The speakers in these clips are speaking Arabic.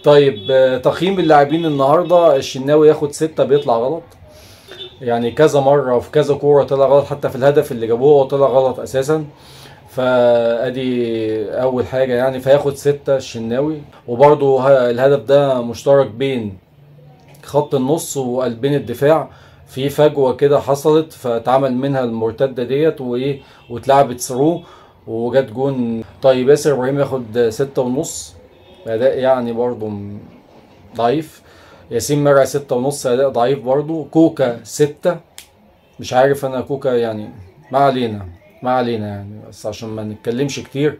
طيب تقييم اللاعبين النهارده، الشناوي ياخد 6 بيطلع غلط. يعني كذا مرة وفي كذا كورة طلع غلط، حتى في الهدف اللي جابوه هو طلع غلط أساسا. فادي اول حاجه يعني، فياخد 6 الشناوي. وبرضو الهدف ده مشترك بين خط النص وقلبين الدفاع، في فجوه كده حصلت فتعمل منها المرتده ديت وايه، واتلعبت ثرو وجت جون. طيب ياسر ابراهيم ياخد 6.5، اداء يعني برضو ضعيف. ياسين مرعي 6.5، اداء ضعيف برضو. كوكا 6، مش عارف انا كوكا يعني، ما علينا ما علينا يعني، بس عشان ما نتكلمش كتير.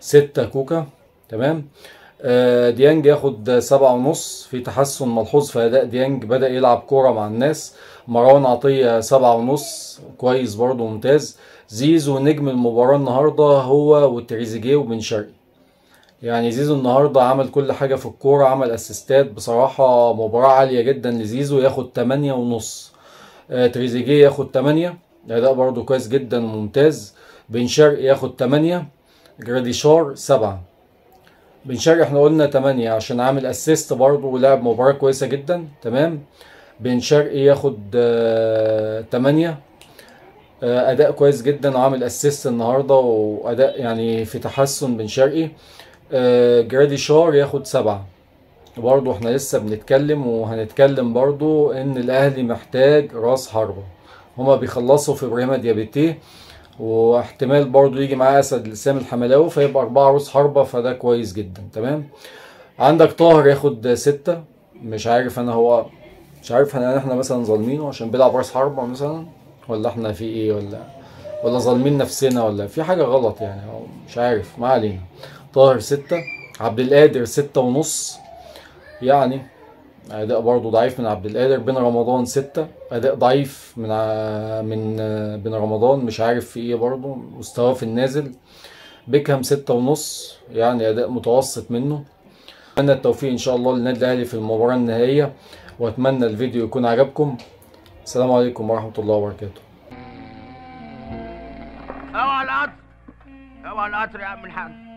6 كوكا، تمام. ديانج ياخد 7.5، في تحسن ملحوظ في اداء ديانج، بدأ يلعب كورة مع الناس. مروان عطية 7.5، كويس برضه ممتاز. زيزو نجم المباراة النهاردة هو وتريزيجيه وبن شرقي. يعني زيزو النهاردة عمل كل حاجة في الكورة، عمل اسيستات، بصراحة مباراة عالية جدا لزيزو، ياخد 8.5. تريزيجيه ياخد 8، اداء برضو كويس جدا وممتاز. بن شرقي ياخد 8. جراديشار 7. بن شرقي احنا قلنا 8 عشان عامل اسيست برضو ولعب مباراة كويسة جدا، تمام. بن شرقي ياخد 8. اداء كويس جدا وعامل اسيست النهارده، واداء يعني في تحسن بن شرقي. جراديشار ياخد 7. برضو احنا لسه بنتكلم وهنتكلم برضو ان الاهلي محتاج راس حربة. هما بيخلصوا في ابراهيم ديابيتيه، واحتمال برضو يجي معاه اسد سامي الحملاوي، فيبقى 4 راس حربة، فده كويس جدا، تمام. عندك طاهر ياخد 6. مش عارف انا، هو مش عارف احنا مثلا ظالمينه عشان بيلعب راس حربة مثلا، ولا احنا في ايه، ولا ظالمين نفسنا، ولا في حاجة غلط يعني، مش عارف، ما علينا. طاهر 6. عبد القادر 6.5، يعني اداء برضو ضعيف من عبد القادر. بن رمضان 6، اداء ضعيف من بن رمضان، مش عارف في ايه برضو، مستواه في النازل. بيكهام 6.5، يعني اداء متوسط منه. اتمنى التوفيق ان شاء الله للنادي الاهلي في المباراة النهائية، واتمنى الفيديو يكون عجبكم. السلام عليكم ورحمة الله وبركاته. اوعى القطر، اوعى القطر يا عم الحاج.